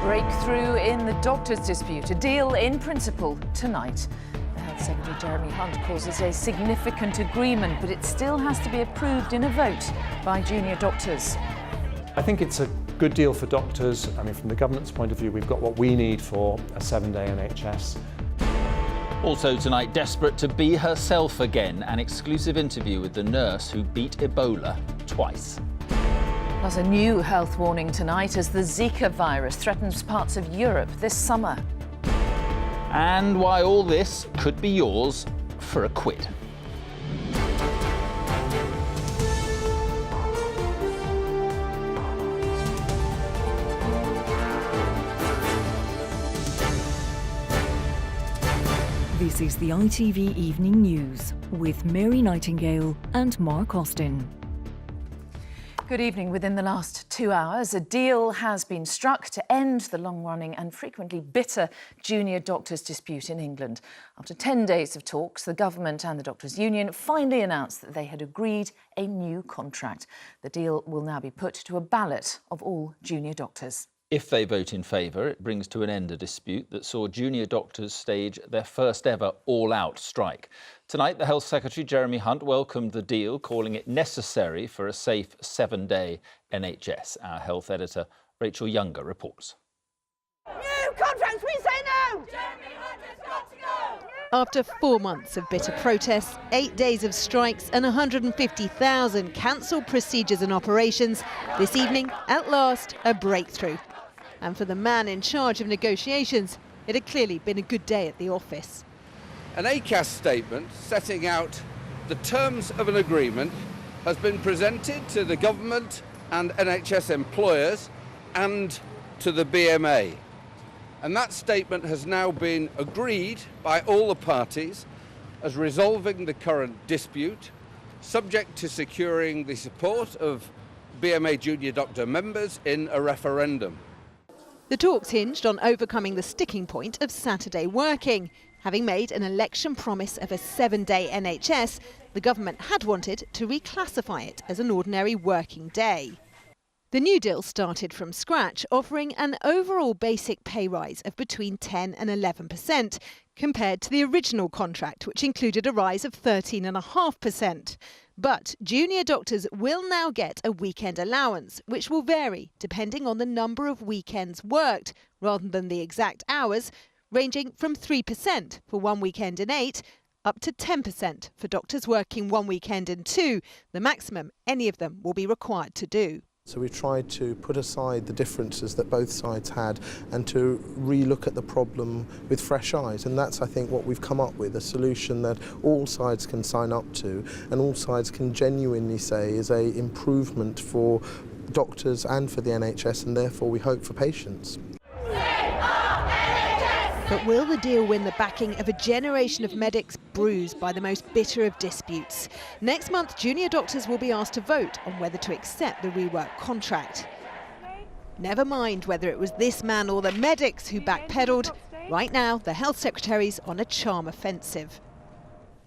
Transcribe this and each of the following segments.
Breakthrough in the doctors' dispute. A deal in principle tonight. The Health Secretary Jeremy Hunt calls it a significant agreement, but it still has to be approved in a vote by junior doctors. I think it's a good deal for doctors. I mean, from the government's point of view, we've got what we need for a 7-day NHS. Also tonight, desperate to be herself again, an exclusive interview with the nurse who beat Ebola twice. Plus a new health warning tonight as the Zika virus threatens parts of Europe this summer. And why all this could be yours for a quid. This is the ITV Evening News with Mary Nightingale and Mark Austin. Good evening. Within the last 2 hours, a deal has been struck to end the long-running and frequently bitter junior doctors' dispute in England. After 10 days of talks, the government and the Doctors' Union finally announced that they had agreed a new contract. The deal will now be put to a ballot of all junior doctors. If they vote in favour, it brings to an end a dispute that saw junior doctors stage their first ever all-out strike. Tonight, the Health Secretary Jeremy Hunt welcomed the deal, calling it necessary for a safe 7-day NHS. Our health editor, Rachel Younger, reports. New contracts, we say no! Jeremy Hunt has got to go! After 4 months of bitter protests, 8 days of strikes and 150,000 cancelled procedures and operations, this evening, at last, a breakthrough. And for the man in charge of negotiations, it had clearly been a good day at the office. An ACAS statement setting out the terms of an agreement has been presented to the government and NHS employers and to the BMA. And that statement has now been agreed by all the parties as resolving the current dispute, subject to securing the support of BMA junior doctor members in a referendum. The talks hinged on overcoming the sticking point of Saturday working. Having made an election promise of a 7-day NHS, the government had wanted to reclassify it as an ordinary working day. The new deal started from scratch, offering an overall basic pay rise of between 10 and 11%, compared to the original contract, which included a rise of 13.5%. But junior doctors will now get a weekend allowance, which will vary depending on the number of weekends worked, rather than the exact hours, ranging from 3% for 1 weekend in 8, up to 10% for doctors working 1 weekend in 2, the maximum any of them will be required to do. So we tried to put aside the differences that both sides had and to re-look at the problem with fresh eyes. And that's, I think, what we've come up with, a solution that all sides can sign up to and all sides can genuinely say is an improvement for doctors and for the NHS, and therefore we hope for patients. But will the deal win the backing of a generation of medics bruised by the most bitter of disputes? Next month, junior doctors will be asked to vote on whether to accept the reworked contract. Never mind whether it was this man or the medics who backpedalled. Right now, the Health Secretary's on a charm offensive.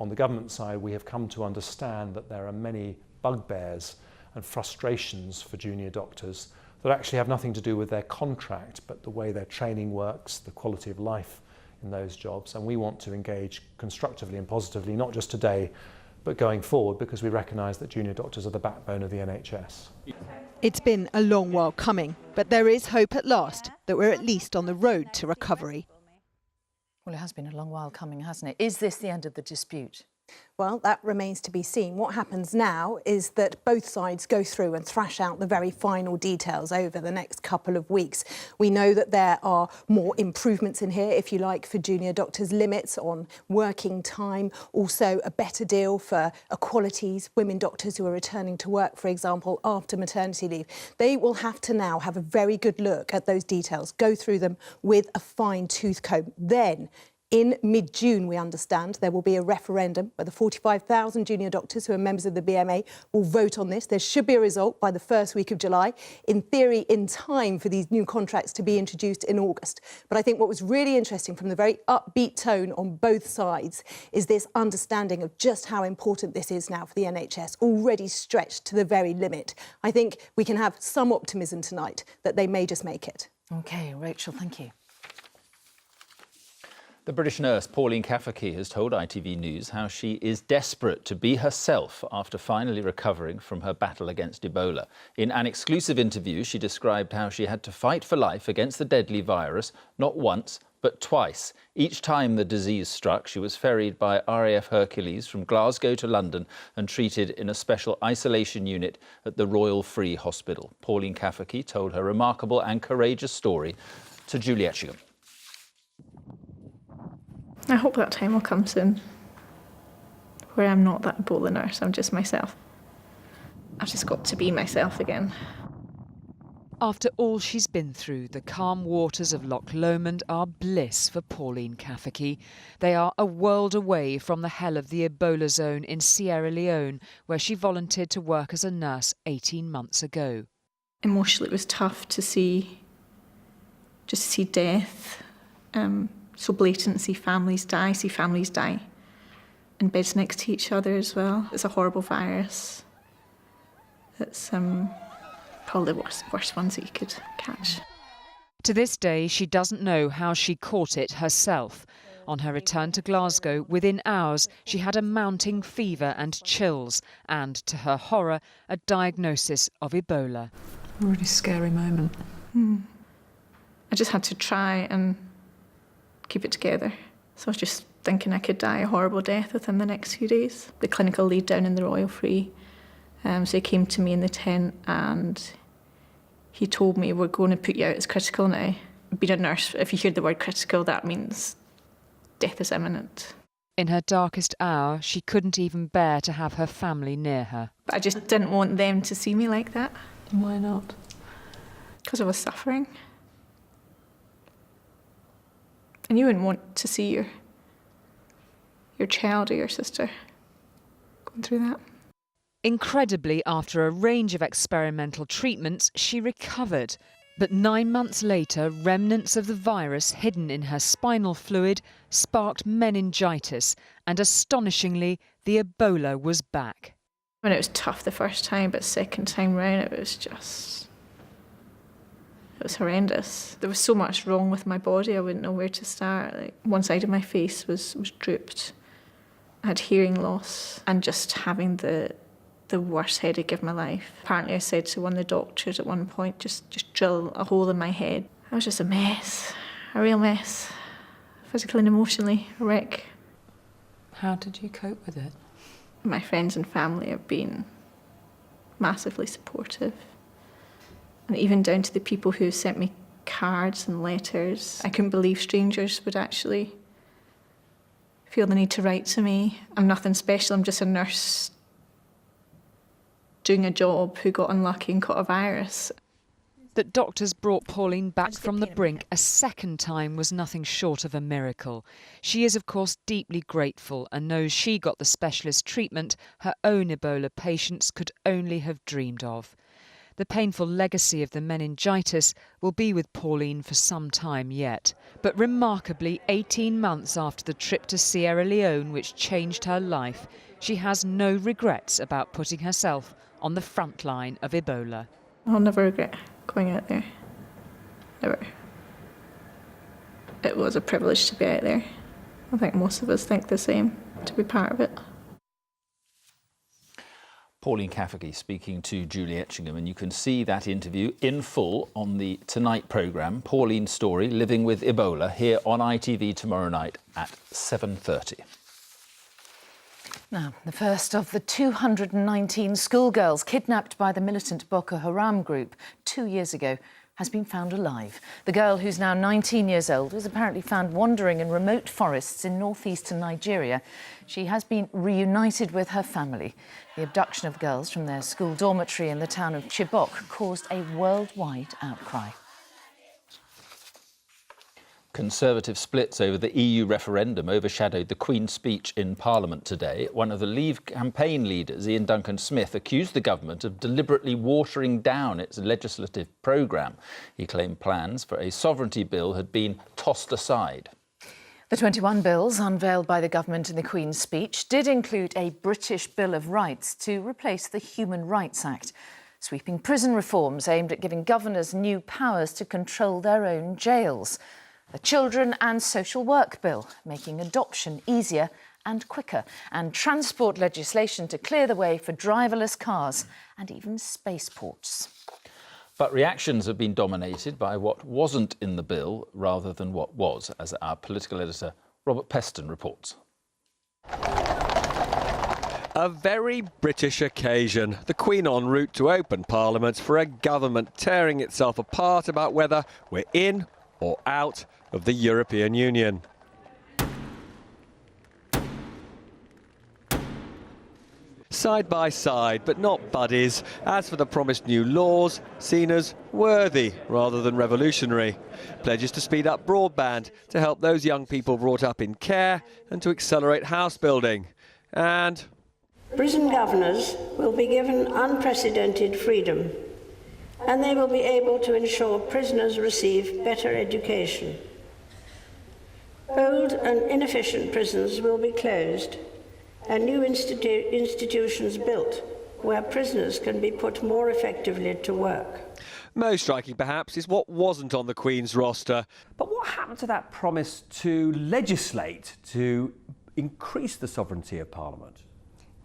On the government side, we have come to understand that there are many bugbears and frustrations for junior doctors that actually have nothing to do with their contract, but the way their training works, the quality of life in those jobs. And we want to engage constructively and positively, not just today, but going forward, because we recognise that junior doctors are the backbone of the NHS. It's been a long while coming, but there is hope at last that we're at least on the road to recovery. Well, it has been a long while coming, hasn't it? Is this the end of the dispute? Well, that remains to be seen. What happens now is that both sides go through and thrash out the very final details over the next couple of weeks. We know that there are more improvements in here, if you like, for junior doctors, limits on working time, also a better deal for equalities, women doctors who are returning to work, for example, after maternity leave. They will have to now have a very good look at those details, go through them with a fine-tooth comb. Then, in mid-June, we understand, there will be a referendum where the 45,000 junior doctors who are members of the BMA will vote on this. There should be a result by the first week of July, in theory in time for these new contracts to be introduced in August. But I think what was really interesting from the very upbeat tone on both sides is this understanding of just how important this is now for the NHS, already stretched to the very limit. I think we can have some optimism tonight that they may just make it. OK, Rachel, thank you. The British nurse Pauline Cafferkey has told ITV News how she is desperate to be herself after finally recovering from her battle against Ebola. In an exclusive interview, she described how she had to fight for life against the deadly virus, not once, but twice. Each time the disease struck, she was ferried by RAF Hercules from Glasgow to London and treated in a special isolation unit at the Royal Free Hospital. Pauline Cafferkey told her remarkable and courageous story to Julie Etchingham. I hope that time will come soon, where I'm not that Ebola nurse, I'm just myself. I've just got to be myself again. After all she's been through, the calm waters of Loch Lomond are bliss for Pauline Cafferkey. They are a world away from the hell of the Ebola zone in Sierra Leone, where she volunteered to work as a nurse 18 months ago. Emotionally, it was tough to see death. So blatant, see families die in beds next to each other as well. It's a horrible virus. It's probably the worst ones that you could catch. To this day, she doesn't know how she caught it herself. On her return to Glasgow, within hours, she had a mounting fever and chills, and, to her horror, a diagnosis of Ebola. A really scary moment. I just had to try and keep it together. So I was just thinking I could die a horrible death within the next few days. The clinical lead down in the Royal Free, so he came to me in the tent and he told me, we're going to put you out as critical now. Being a nurse, if you hear the word critical, that means death is imminent. In her darkest hour, she couldn't even bear to have her family near her. But I just didn't want them to see me like that. Why not? Because I was suffering. And you wouldn't want to see your child or your sister going through that. Incredibly, after a range of experimental treatments, she recovered. But 9 months later, remnants of the virus hidden in her spinal fluid sparked meningitis, and astonishingly, the Ebola was back. I mean, it was tough the first time, but second time round, it was horrendous. There was so much wrong with my body, I wouldn't know where to start. Like, one side of my face was drooped. I had hearing loss and just having the worst headache of my life. Apparently I said to one of the doctors at one point, just drill a hole in my head. I was just a mess, a real mess, physically and emotionally, a wreck. How did you cope with it? My friends and family have been massively supportive. And even down to the people who sent me cards and letters. I couldn't believe strangers would actually feel the need to write to me. I'm nothing special, I'm just a nurse doing a job who got unlucky and caught a virus. That doctors brought Pauline back from the brink a second time was nothing short of a miracle. She is, of course, deeply grateful and knows she got the specialist treatment her own Ebola patients could only have dreamed of. The painful legacy of the meningitis will be with Pauline for some time yet. But remarkably, 18 months after the trip to Sierra Leone, which changed her life, she has no regrets about putting herself on the front line of Ebola. I'll never regret going out there. Never. It was a privilege to be out there. I think most of us think the same, to be part of it. Pauline Cafferkey speaking to Julie Etchingham, and you can see that interview in full on the Tonight programme, Pauline's Story, Living with Ebola, here on ITV tomorrow night at 7:30. Now, the first of the 219 schoolgirls kidnapped by the militant Boko Haram group 2 years ago has been found alive. The girl, who's now 19 years old, was apparently found wandering in remote forests in northeastern Nigeria. She has been reunited with her family. The abduction of girls from their school dormitory in the town of Chibok caused a worldwide outcry. Conservative splits over the EU referendum overshadowed the Queen's speech in Parliament today. One of the Leave campaign leaders, Ian Duncan-Smith, accused the government of deliberately watering down its legislative programme. He claimed plans for a sovereignty bill had been tossed aside. The 21 bills unveiled by the government in the Queen's speech did include a British Bill of Rights to replace the Human Rights Act. Sweeping prison reforms aimed at giving governors new powers to control their own jails. The Children and Social Work Bill, making adoption easier and quicker. And transport legislation to clear the way for driverless cars and even spaceports. But reactions have been dominated by what wasn't in the bill rather than what was, as our political editor Robert Peston reports. A very British occasion. The Queen en route to open Parliament for a government tearing itself apart about whether we're in or out of the European Union. Side by side, but not buddies, as for the promised new laws, seen as worthy rather than revolutionary. Pledges to speed up broadband, to help those young people brought up in care, and to accelerate house building. And prison governors will be given unprecedented freedom, and they will be able to ensure prisoners receive better education. Old and inefficient prisons will be closed and new institutions built where prisoners can be put more effectively to work. Most striking, perhaps, is what wasn't on the Queen's roster. But what happened to that promise to legislate to increase the sovereignty of Parliament?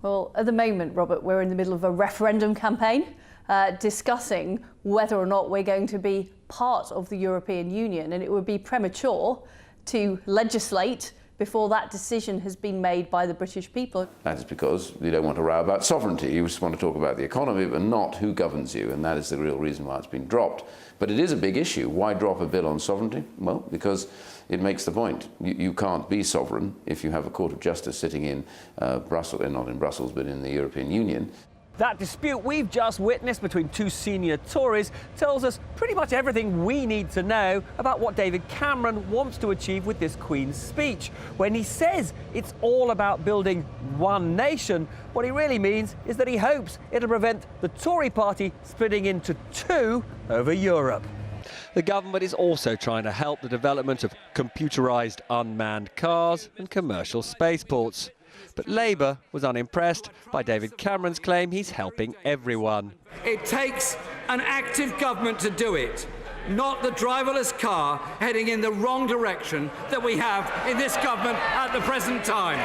Well, at the moment, Robert, we're in the middle of a referendum campaign discussing whether or not we're going to be part of the European Union, and it would be premature to legislate before that decision has been made by the British people. That is because you don't want to row about sovereignty. You just want to talk about the economy, but not who governs you, and that is the real reason why it's been dropped. But it is a big issue. Why drop a bill on sovereignty? Well, because it makes the point. You can't be sovereign if you have a court of justice sitting in Brussels, not in Brussels, but in the European Union. That dispute we've just witnessed between two senior Tories tells us pretty much everything we need to know about what David Cameron wants to achieve with this Queen's speech. When he says it's all about building one nation, what he really means is that he hopes it'll prevent the Tory party splitting into two over Europe. The government is also trying to help the development of computerised unmanned cars and commercial spaceports. But Labour was unimpressed by David Cameron's claim he's helping everyone. It takes an active government to do it, not the driverless car heading in the wrong direction that we have in this government at the present time.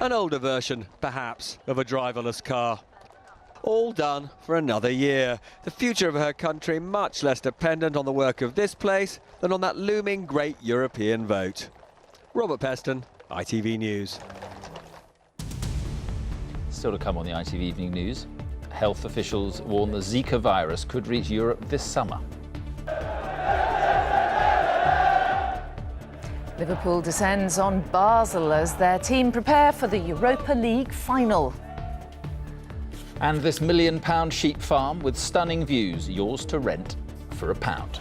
An older version, perhaps, of a driverless car. All done for another year. The future of her country much less dependent on the work of this place than on that looming great European vote. Robert Peston, ITV News. Still to come on the ITV Evening News, health officials warn the Zika virus could reach Europe this summer. Liverpool descends on Basel as their team prepare for the Europa League final. And this £1 million sheep farm with stunning views, yours to rent for £1.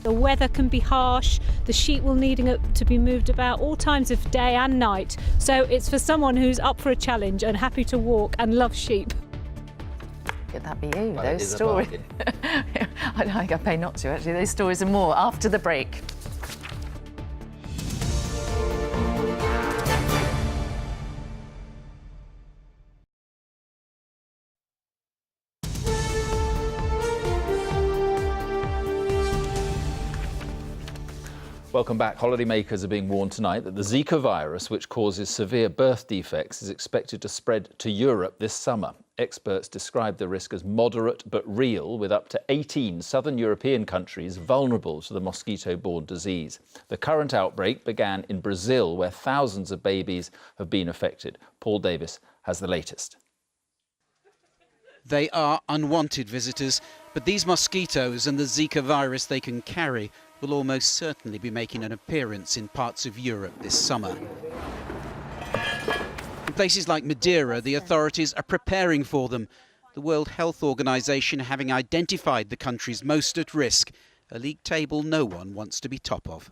The weather can be harsh, the sheep will need to be moved about all times of day and night. So it's for someone who's up for a challenge and happy to walk and loves sheep. Could that be you? Well, those stories. I pay not to, actually. Those stories and more after the break. Welcome back. Holidaymakers are being warned tonight that the Zika virus, which causes severe birth defects, is expected to spread to Europe this summer. Experts describe the risk as moderate but real, with up to 18 southern European countries vulnerable to the mosquito-borne disease. The current outbreak began in Brazil, where thousands of babies have been affected. Paul Davis has the latest. They are unwanted visitors, but these mosquitoes and the Zika virus they can carry will almost certainly be making an appearance in parts of Europe this summer. In places like Madeira, the authorities are preparing for them, the World Health Organization having identified the countries most at risk, a league table no one wants to be top of.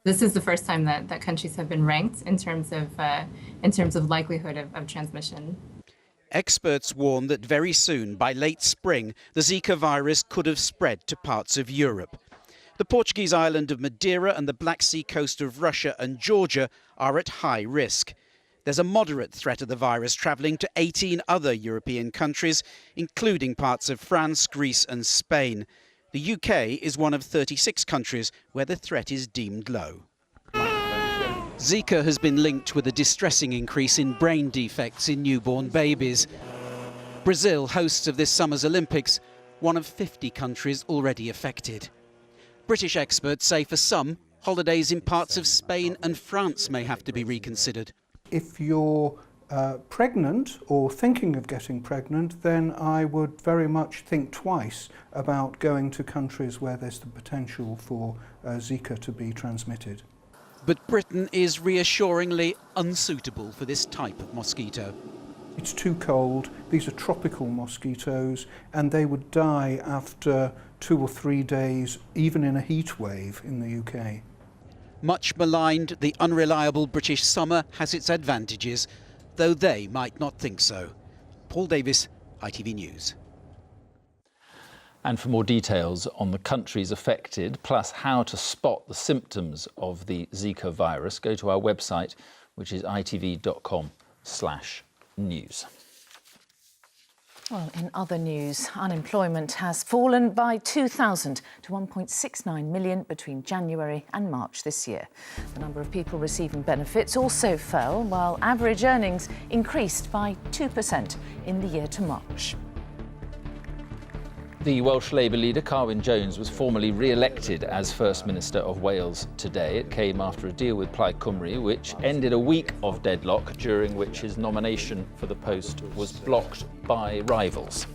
This is the first time that countries have been ranked in terms of likelihood of transmission. Experts warn that very soon, by late spring, the Zika virus could have spread to parts of Europe. The Portuguese island of Madeira and the Black Sea coast of Russia and Georgia are at high risk. There's a moderate threat of the virus travelling to 18 other European countries, including parts of France, Greece and Spain. The UK is one of 36 countries where the threat is deemed low. Zika has been linked with a distressing increase in brain defects in newborn babies. Brazil, hosts of this summer's Olympics, one of 50 countries already affected. British experts say for some, holidays in parts of Spain and France may have to be reconsidered. If you're pregnant or thinking of getting pregnant, then I would very much think twice about going to countries where there's the potential for Zika to be transmitted. But Britain is reassuringly unsuitable for this type of mosquito. It's too cold, these are tropical mosquitoes, and they would die after 2 or 3 days, even in a heat wave in the UK. Much maligned, the unreliable British summer has its advantages, though they might not think so. Paul Davis, ITV News. And for more details on the countries affected, plus how to spot the symptoms of the Zika virus, go to our website, which is itv.com/news. Well, in other news, unemployment has fallen by 2,000 to 1.69 million between January and March this year. The number of people receiving benefits also fell, while average earnings increased by 2% in the year to March. The Welsh Labour leader, Carwyn Jones, was formally re-elected as First Minister of Wales today. It came after a deal with Plaid Cymru, which ended a week of deadlock during which his nomination for the post was blocked by rivals.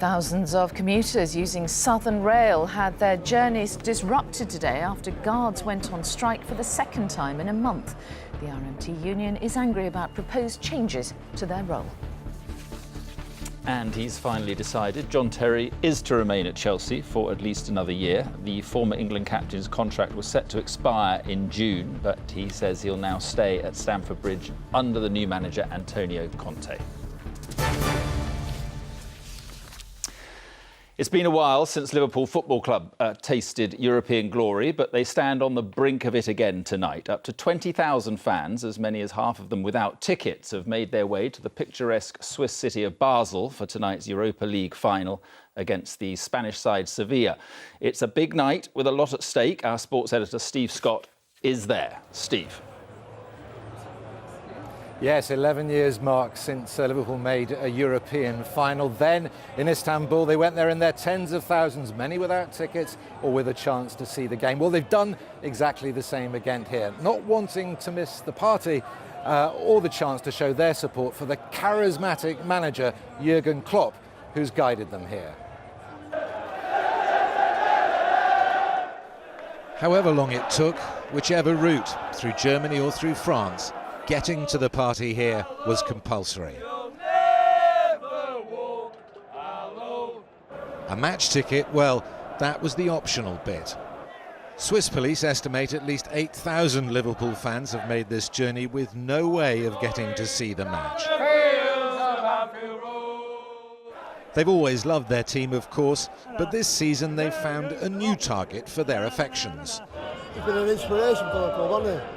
Thousands of commuters using Southern Rail had their journeys disrupted today after guards went on strike for the second time in a month. The RMT union is angry about proposed changes to their role. And he's finally decided John Terry is to remain at Chelsea for at least another year. The former England captain's contract was set to expire in June, but he says he'll now stay at Stamford Bridge under the new manager Antonio Conte. It's been a while since Liverpool Football Club tasted European glory, but they stand on the brink of it again tonight. Up to 20,000 fans, as many as half of them without tickets, have made their way to the picturesque Swiss city of Basel for tonight's Europa League final against the Spanish side Sevilla. It's a big night with a lot at stake. Our sports editor Steve Scott is there. Steve. Yes, 11 years, Mark, since Liverpool made a European final. Then in Istanbul, they went there in their tens of thousands, many without tickets or with a chance to see the game. Well, they've done exactly the same again here, not wanting to miss the party or the chance to show their support for the charismatic manager Jurgen Klopp, who's guided them here. However long it took, whichever route, through Germany or through France, getting to the party here was compulsory. A match ticket, well, that was the optional bit. Swiss police estimate at least 8,000 Liverpool fans have made this journey with no way of getting to see the match. They've always loved their team, of course, but this season they've found a new target for their affections. It's been an inspiration for the club, hasn't it?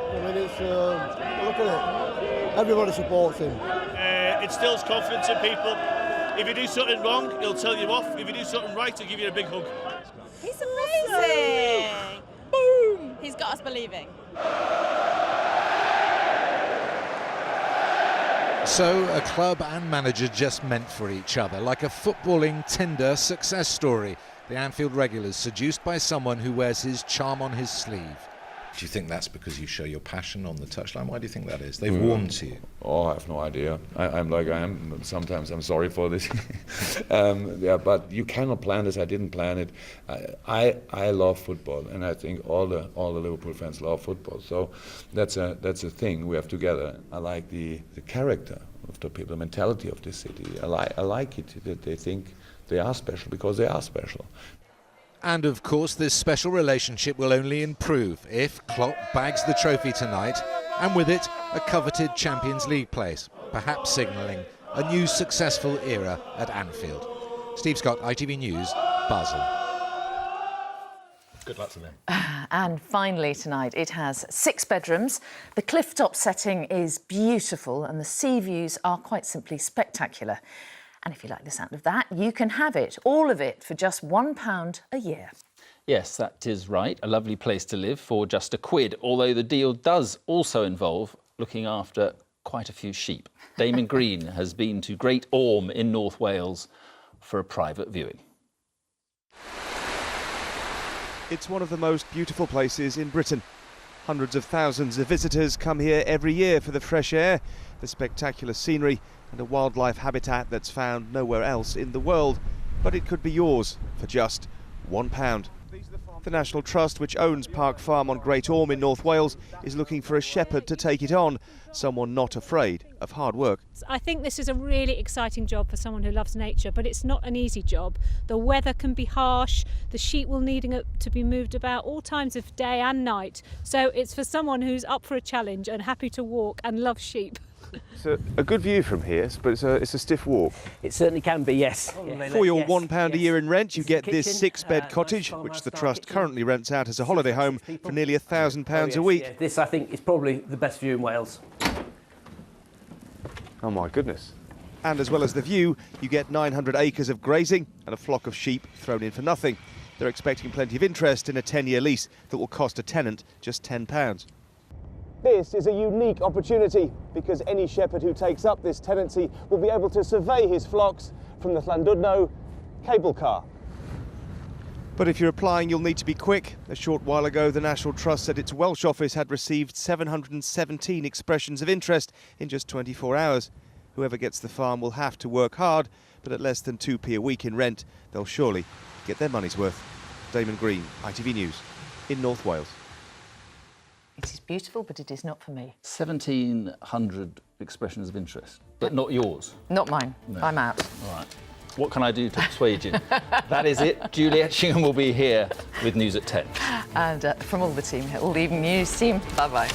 I mean, it's, look at it, everybody supports him. It instills confidence in people. If you do something wrong, he'll tell you off. If you do something right, he'll give you a big hug. He's amazing! Boom! He's got us believing. So a club and manager just meant for each other, like a footballing Tinder success story. The Anfield regulars seduced by someone who wears his charm on his sleeve. Do you think that's because you show your passion on the touchline? Why do you think that is? They've warmed to you. Oh, I have no idea. I'm like I am. Sometimes I'm sorry for this. Yeah, but you cannot plan this. I didn't plan it. I love football, and I think all the Liverpool fans love football. So that's a thing we have together. I like the character of the people, the mentality of this city. I like it that they think they are special because they are special. And of course this special relationship will only improve if Klopp bags the trophy tonight, and with it a coveted Champions League place, perhaps signalling a new successful era at Anfield. Steve Scott, ITV News, Basel. Good luck to them. And finally tonight, it has 6 bedrooms. The cliff-top setting is beautiful and the sea views are quite simply spectacular. And if you like the sound of that, you can have it, all of it, for just £1 a year. Yes, that is right. A lovely place to live for just £1, although the deal does also involve looking after quite a few sheep. Damon Green has been to Great Orme in North Wales for a private viewing. It's one of the most beautiful places in Britain. Hundreds of thousands of visitors come here every year for the fresh air, the spectacular scenery and a wildlife habitat that's found nowhere else in the world. But it could be yours for just £1. The National Trust, which owns Park Farm on Great Orme in North Wales, is looking for a shepherd to take it on, someone not afraid of hard work. I think this is a really exciting job for someone who loves nature, but it's not an easy job. The weather can be harsh, the sheep will need to be moved about all times of day and night. So it's for someone who's up for a challenge and happy to walk and loves sheep. It's a good view from here, but it's a stiff walk. It certainly can be, yes. For your £1 a year in rent, you get this 6-bed cottage, which the Trust currently rents out as a holiday home for nearly £1,000 a week. This, I think, is probably the best view in Wales. Oh my goodness. And as well as the view, you get 900 acres of grazing and a flock of sheep thrown in for nothing. They're expecting plenty of interest in a 10-year lease that will cost a tenant just £10. This is a unique opportunity because any shepherd who takes up this tenancy will be able to survey his flocks from the Llandudno cable car. But if you're applying, you'll need to be quick. A short while ago, the National Trust said its Welsh office had received 717 expressions of interest in just 24 hours. Whoever gets the farm will have to work hard, but at less than 2p a week in rent, they'll surely get their money's worth. Damon Green, ITV News, in North Wales. It is beautiful, but it is not for me. 1,700 expressions of interest, but not yours. Not mine. No. I'm out. All right. What can I do to persuade you? That is it. Julie Etchingham will be here with news at 10. And from all the team here, all the Evening News team, bye-bye.